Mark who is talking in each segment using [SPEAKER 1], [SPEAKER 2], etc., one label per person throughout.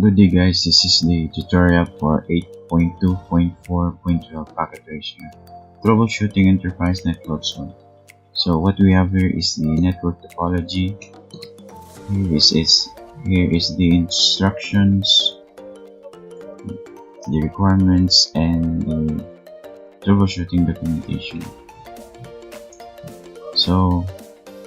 [SPEAKER 1] Good day guys, this is the tutorial for 8.2.4.12 packet ratio troubleshooting enterprise networks 1. So what we have here is the network topology. Here is the instructions, the requirements, and the troubleshooting documentation. So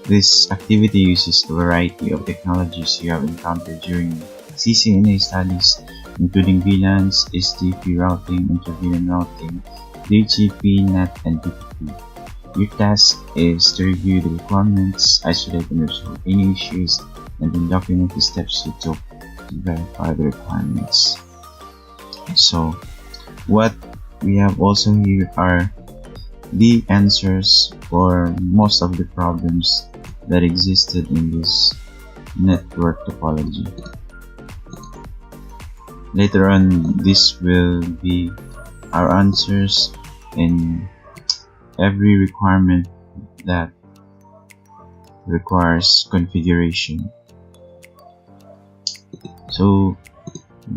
[SPEAKER 1] this activity uses a variety of technologies you have encountered during CCNA studies, including VLANs, STP routing, inter-VLAN routing, DHCP, NAT, and TCP. Your task is to review the requirements, isolate and resolve any issues, and then document the steps you took to verify the requirements. So, what we have also here are the answers for most of the problems that existed in this network topology. Later on, this will be our answers in every requirement that requires configuration. So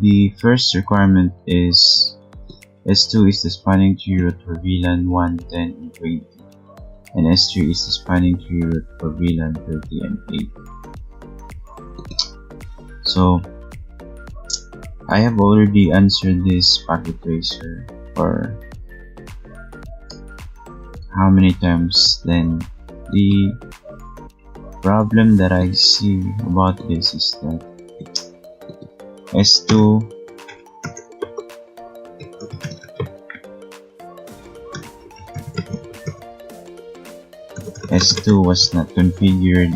[SPEAKER 1] the first requirement is S2 is the spanning tree root for VLAN 1, 10, and 20, and S3 is the spanning tree root for VLAN 30 and 8. So I have already answered this packet tracer for how many times. Then the problem that I see about this is that S2 was not configured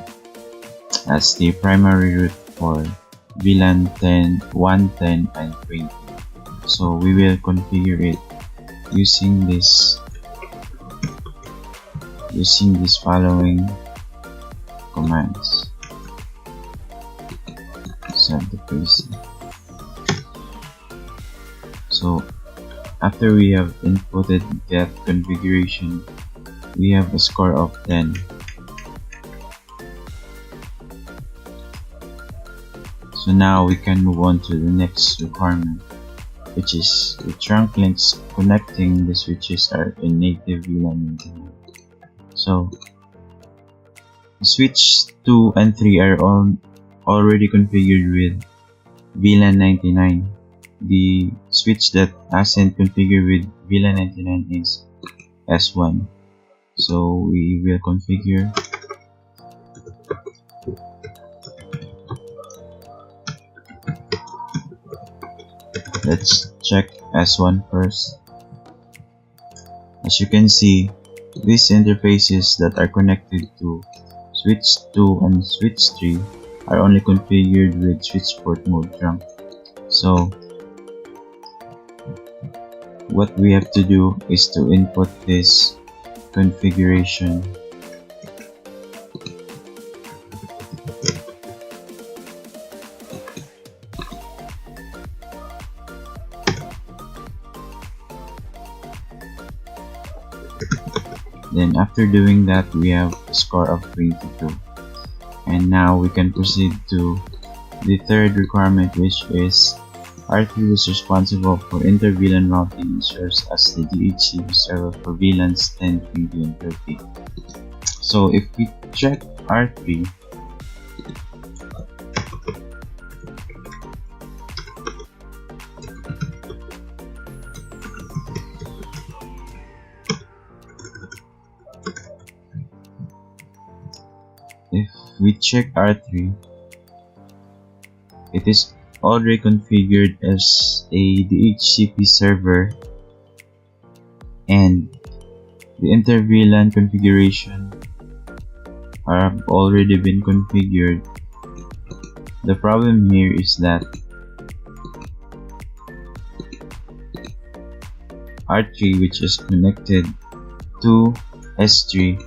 [SPEAKER 1] as the primary route for VLAN 10, 1, 10, and 20. So we will configure it using these following commands. Set the PC. So after we have inputted that configuration, we have a score of 10. So now we can move on to the next requirement, which is the trunk links connecting the switches are in native VLAN 99. So switch 2 and 3 are already configured with VLAN 99. The switch that hasn't configured with VLAN 99 is S1. So we will configure Let's check S1 first. As you can see, these interfaces that are connected to switch 2 and switch 3 are only configured with switch port mode trunk. So what we have to do is to input this configuration Then after doing that, we have a score of 22. And now we can proceed to the third requirement, which is R3 is responsible for inter-VLAN routing and serves as the DHCP server for VLANs 10, 20, and 30. So if we check R3, it is already configured as a DHCP server, and the inter-VLAN configuration have already been configured. The problem here is that R3, which is connected to S3,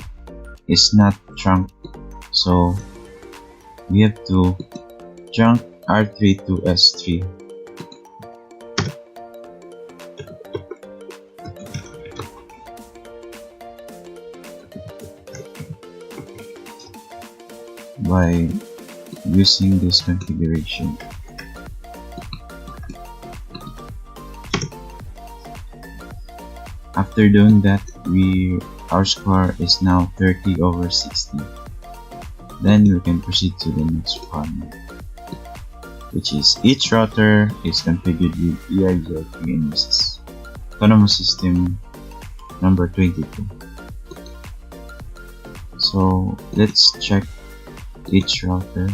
[SPEAKER 1] is not trunk. So we have to trunk R3 to S3. by using this configuration. After doing that, our score is now 30 over 60. Then we can proceed to the next requirement, which is each router is configured with EIGRP and uses autonomous system number 22. So let's check each router.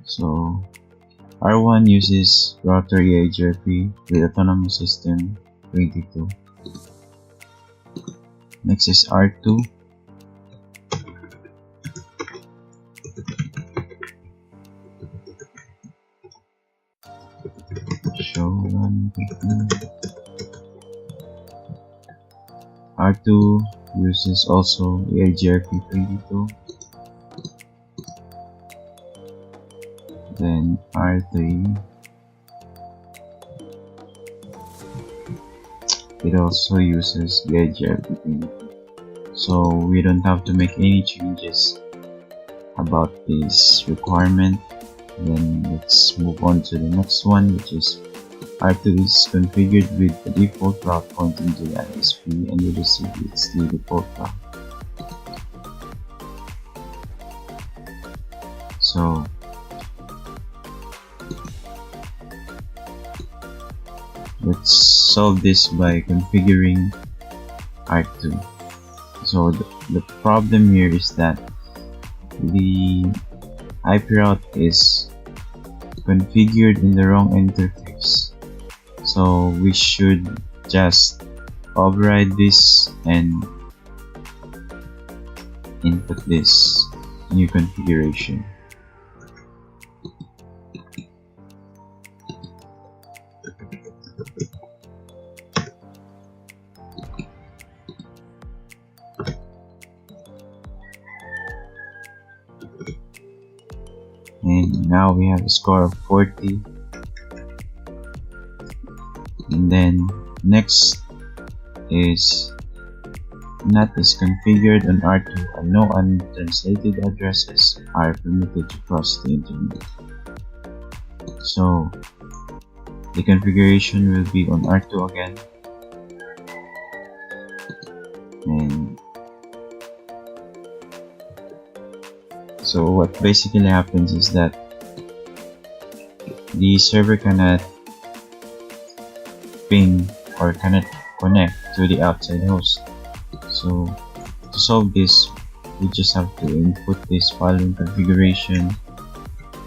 [SPEAKER 1] So R1 uses router EIGRP with autonomous system 22. Next is R2. Show one. R2 uses also EIGRP 22. Then R3, it also uses EIGRP 22. So we don't have to make any changes about this requirement. Then let's move on to the next one, which is R2 is configured with the default route pointing to the ISP and with the CDHD default route. So let's solve this by configuring R2. So the problem here is that the IP route is configured in the wrong interface. So we should just override this and input this new configuration. And now we have a score of 40. And then next is NAT is configured on R2 and no untranslated addresses are permitted to cross the internet. So the configuration will be on R2 again. And so what basically happens is that the server cannot ping or cannot connect to the outside host. So to solve this, we just have to input this following configuration,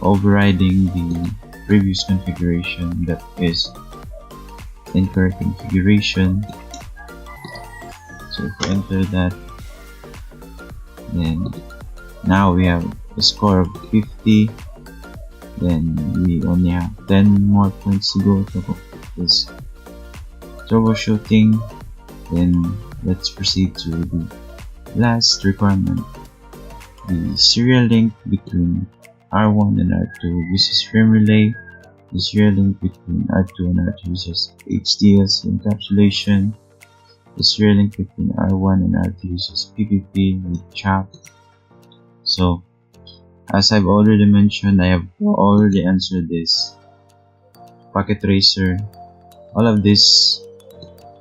[SPEAKER 1] overriding the previous configuration that is incorrect configuration. So if we enter that, then now we have a score of 50. Then we only have 10 more points to go to this troubleshooting. Then let's proceed to the last requirement. The serial link between R1 and R2 uses frame relay. The serial link between R2 and R2 uses HDS encapsulation. The serial link between R1 and R2 uses PPP with CHAP. So, as I've already mentioned, I have already answered this. Packet tracer. All of these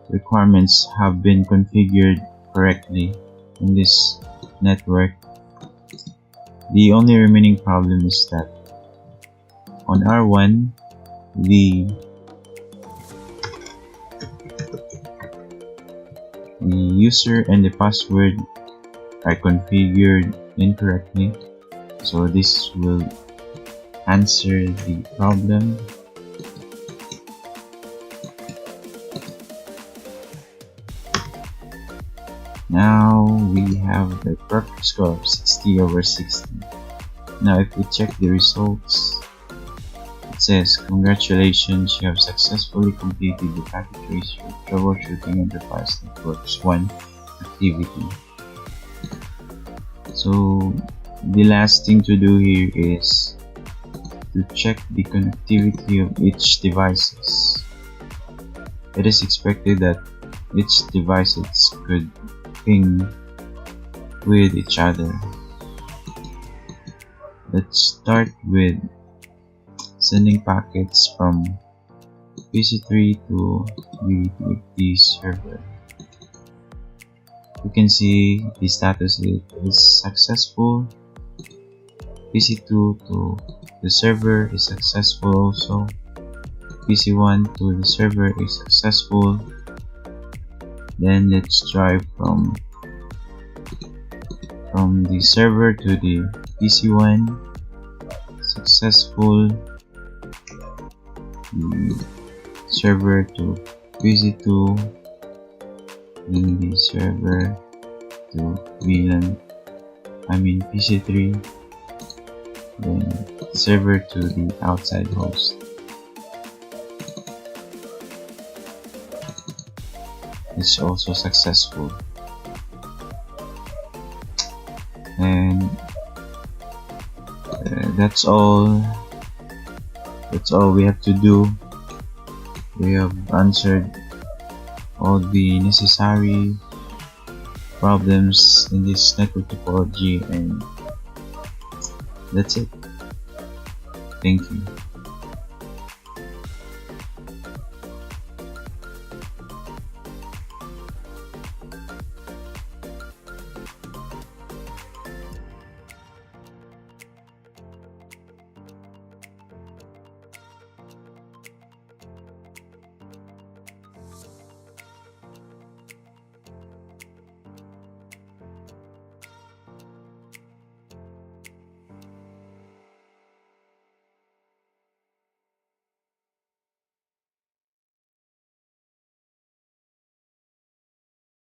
[SPEAKER 1] requirements have been configured correctly in this network. The only remaining problem is that on R1, the user and the password are configured incorrectly. So this will answer the problem. Now we have a perfect score of 60 over 60. Now if we check the results, it says, congratulations, you have successfully completed the packet tracer troubleshooting enterprise networks 1 activity. So the last thing to do here is to check the connectivity of each devices. It is expected that each devices could ping with each other. Let's start with sending packets from PC3 to UDP server. You can see the status is successful. PC2 to the server is successful also. PC1 to the server is successful. Then let's try from the server to the PC1, successful. The server to PC2, then the server to VLAN, PC3, then server to the outside host. It's also successful. And that's all we have to do. We have answered all the necessary problems in this network topology, and that's it. Thank you.